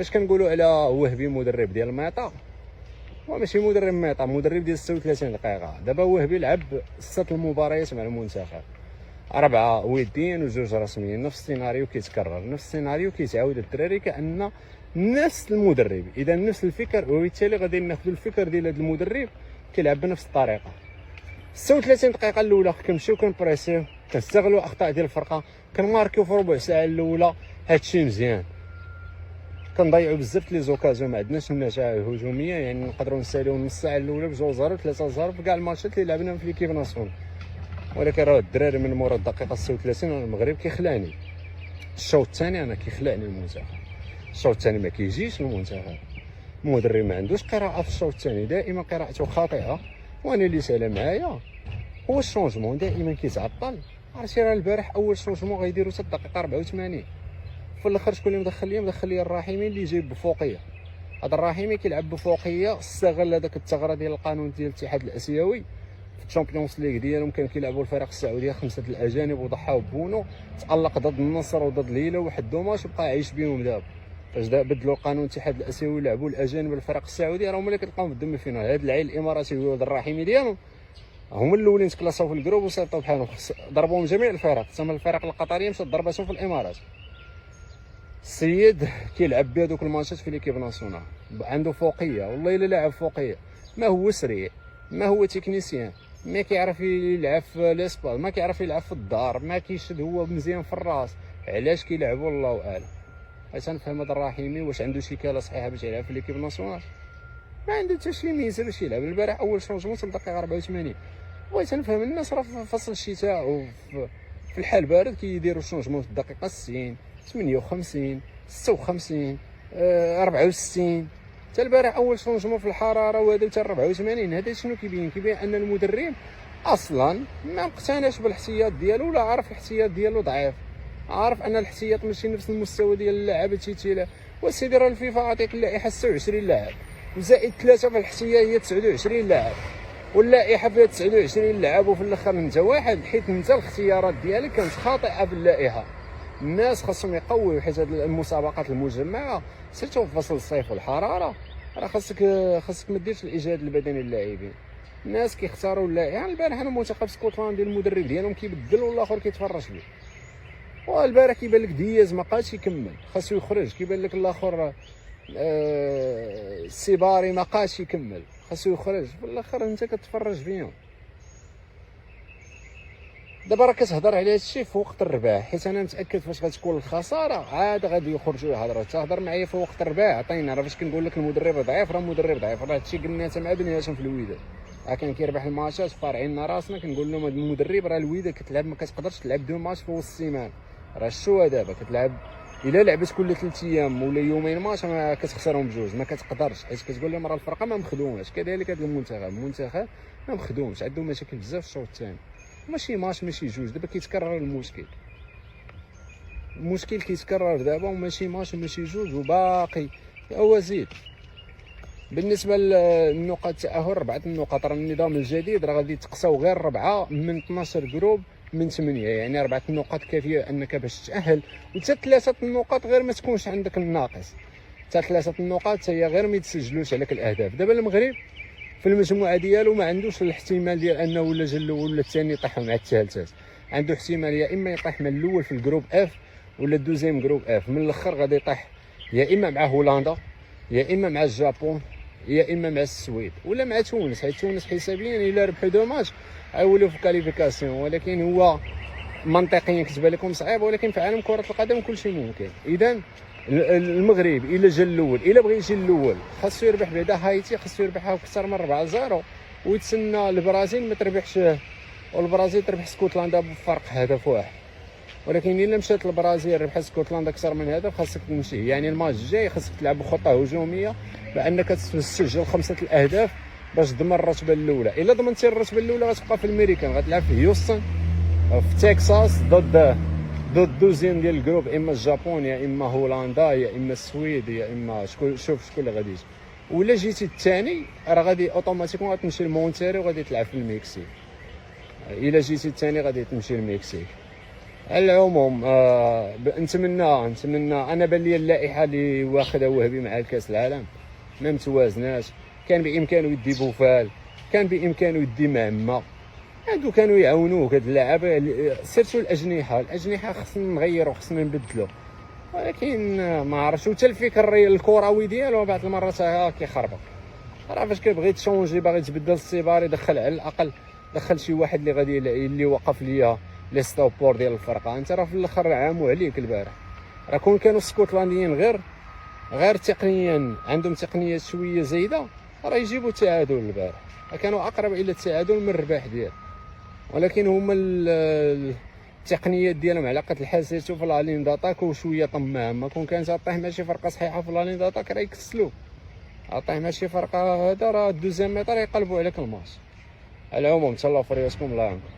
فاش كنقولوا على وهبي مدرب ديال الميطا، هو ماشي مدرب ميطا، مدرب ديال 36 دقيقه. دابا وهبي لعب 6 المباريات مع المنتخب، 4 وديين و2 رسميين. نفس السيناريو كيتكرر، نفس السيناريو كيتعاود الدراري كأن نفس المدرب، اذا نفس الفكر، وبالتالي غادي ناخذوا الفكر ديال هذا المدرب كيلعب بنفس الطريقه. 36 دقيقه الاولى كنمشيو كنبريسيو، كنستغلوا اخطاء ديال الفرقه، كنماركيو في ربع ساعه الاولى. هادشي مزيان. كنضيعوا بزاف لي زوكازيون، ما عندناش النجاح الهجوميه، يعني نقدروا نساليو نص ساعه الاولى ب2-0 3-0 في كاع الماتشات اللي لعبناهم في ليكيب ناسيونال. ولكن راه الدراري من مورا الدقيقه 36 المغرب كيخلعني. الشوط الثاني انا كيخلعني المنتخب، الشوط الثاني ما كيجيش المنتخب. المدرب ما عندوش قراءه في الشوط الثاني، دائما قراءته خاطئه. وانا اللي سال معايا هو الشونجمون دائما كيتعطل. عرفتي راه البارح اول شونجمون غيديروا حتى الدقيقه 84، في الاخر شكون اللي مدخل ليا؟ مدخل ليا الراحمي اللي جايب بفوقيه. هذا الراحمي كيلعب بفوقيه، استغل هذاك الثغره ديال القانون ديال الاتحاد الاسيوي في الشامبيونز ليغ ديالهم. كان كيلعبوا الفرق السعوديه 5 الاجانب وضحاو بونو، تالق ضد النصر وضد الهلال واحد ماتش وبقى عايش بهم دابا. فاش بدلوا القانون الاتحاد الاسيوي ولعبوا الاجانب الفرق السعوديه، راهم اللي كيلقاو في الدم فينال. هذا العيل الاماراتي هو هذا الراحمي ديالهم، هما الاولين تكلاساو في الجروب وصيفطوا بحالهم، ضربوهم جميع الفرق، تما الفرق القطريه مشات ضرباتهم في الامارات. السيد كيلعب بهذوك الماتشات في ليكيب ناسيونال، عنده فوقيه، والله الا لاعب فوقيه. ما هو سريع، ما هو تكنيسيان، ما كيعرف يلعب في ليسبال، ما كيعرف يلعب في الدار، ما كيشد هو مزيان في الراس. علاش كيلعبوا الله اعلم. بغيت نفهم هذا الراحمي واش عنده شي كاله صحيحه باش يلعب في ليكيب ناسيونال؟ ما عنده حتى شي ميزه باش يلعب. البارح اول شونجمون في الدقيقه 84. بغيت نفهم الناس راه في فصل الشتاء وفي الحال بارد كيديروا شونجمون في الدقيقه 60 58 56 64. حتى البارح اول شونجمون في الحراره وهذا حتى 84. هذا شنو كيبين؟ كيبين ان المدرب اصلا ما مقتنعش بالاحتياط ديالو، ولا عارف الاحتياط ديالو ضعيف، عارف ان الاحتياط ماشي نفس المستوى ديال اللاعب تيتيلا. وسيدي راه الفيفا عطيك اللائحه 26 لاعب وزائد 3 في الاحتياط هي 29 لاعب، واللائحه فيها 29 لاعب، وفي الاخر انت واحد، حيت انت الاختيارات ديالك كانت خاطئه في اللائحه. الناس خاصهم يقويو، حيت هاد المسابقات المجمعه سيرتو في فصل الصيف والحراره راه خاصك ما ديرش الاجهاد البدني للاعبين. الناس كيختاروا اللائحه. يعني البارح انا منتخب اسكتلندا المدرب ديالهم كيبدل والاخر كيتفرج فيه، والبارح كيبان لك دياز ما بقاش يكمل، خاصو يخرج. كيبان لك الاخر السيباري ما بقاش يكمل، خاصو يخرج. في الاخر انت كتفرج فيهم. دابا راه كتهضر على هادشي في وقت الرباح، حيت انا متاكد فاش غتكون الخساره عاد غادي يخرجوا يهضروا. تهضر معايا في وقت الرباح، عطينا. راه فاش كنقول لك المدرب ضعيف، راه المدرب ضعيف. راه هادشي قلنا حتى مع بني هاشم في الوداد، راه كان كيربح الماتشات فارعين راسنا. كنقول لهم هذا المدرب راه الوداد كتلعب ما كتقدرش تلعب 2 ماتش في وسط السيمانه. راه شو دابا كتلعب الا لعبت كل 3 ايام ولا يومين ماتش ما كتخسرهم بجوج، ما كتقدرش، حيت كتقول لهم راه الفرقه ما مخدوماش. كذلك هذا المنتخب ما مخدومش، عندهم مشاكل بزاف في الشوط الثاني. ماشي ماتش ماشي جوج، دابا كيتكرر المشكل كيتكرر دابا، وماشي ماتش ماشي جوج وباقي. هو زيد بالنسبه للنقاط التاهل 4 النقاط. راه النظام الجديد راه غادي تقساو غير 4 من 12 جروب من 8، يعني 4 النقاط كافيه انك باش تتاهل، وحتى 3 النقاط غير ما تكونش عندك الناقص. حتى 3 النقاط هي غير ما يتسجلوش عليك الاهداف. دابا المغرب في المجموعه ديالو ما عندوش الاحتمال ديال انه ولا جا الاول ولا الثاني يطيح مع الثالثات. عنده احتمال يا اما يطيح مع الاول في الجروب اف ولا الدوزيام جروب اف. من الاخر غادي يطيح يا اما مع هولندا، يا اما مع الجابون، يا اما مع السويد، ولا مع تونس. حيت تونس حسابيا الا ربحوا 2 ماتش غيوليو في كاليفيكاسيون. ولكن هو منطقيا كتبان لكم صعيب، ولكن في عالم كره القدم كل شيء ممكن. اذا المغرب الا جا الاول، الا بغى يجي الاول خاصو يربح بعدا هايتي، خاصو يربحها اكثر من 4-0 ويتسنى البرازيل ما تربحش، والبرازيل تربح اسكتلندا بفرق هدف واحد. ولكن الا مشات البرازيل ربحت اسكتلندا اكثر من هدف خاصك تمشي. يعني الماتش الجاي خاصك تلعب بخطه هجوميه بانك تسجل 5 الاهداف باش تضمن الرتبه الاولى. الا ضمنتي الرتبه الاولى غتبقى في الميريكان، غتلعب في هيوستن في تكساس ضد دوزيام ديال الجروب، اما الجابون يا اما هولندا يا اما السويد يا اما شوف شكون اللي غادي يجي. ولا جيتي الثاني راه غادي اوتوماتيكون غتمشي لمونتيري وغادي تلعب في المكسيك. الا جيتي الثاني غادي تمشي للمكسيك. على العموم نتمنى انا بان لي اللائحه اللي واخدها وهبي مع الكاس العالم ما متوازناش. كان بامكانه يدي بوفال، كان بامكانه يدي معمه، هادو كانوا يعاونوه هاد اللعابه سيرتو الاجنحه خصنا نغيرو، خصنا نبدلو. ولكن ما عرفتش حتى الفكر الكروي ديالو بعض المرات كيخربط. راه فاش كتبغي تشونجي باغي تبدل السيباري دخل على الاقل دخل شي واحد اللي غادي اللي وقف ليا لي ستوبور ديال الفرقه. انت راه في الاخر عامو عليك البارح. راه كون كانوا السكوتلانديين غير تقنيا عندهم تقنيات شويه زايده راه يجيبوا التعادل البارح، كانوا اقرب الى التعادل من الرباح ديالو. ولكن هما التقنيات ديالهم على قد الحاسيتو في لالين داتاك وشويه طماع. ما كون كانت طيح ماشي فرقه صحيحه في لالين داتاك راه يكسلو، طيح ماشي فرقه هذا راه دوزيام ميطر يقلبوا عليك الماتش. على العموم تهلاو في رياسكم، الله يعاونكم.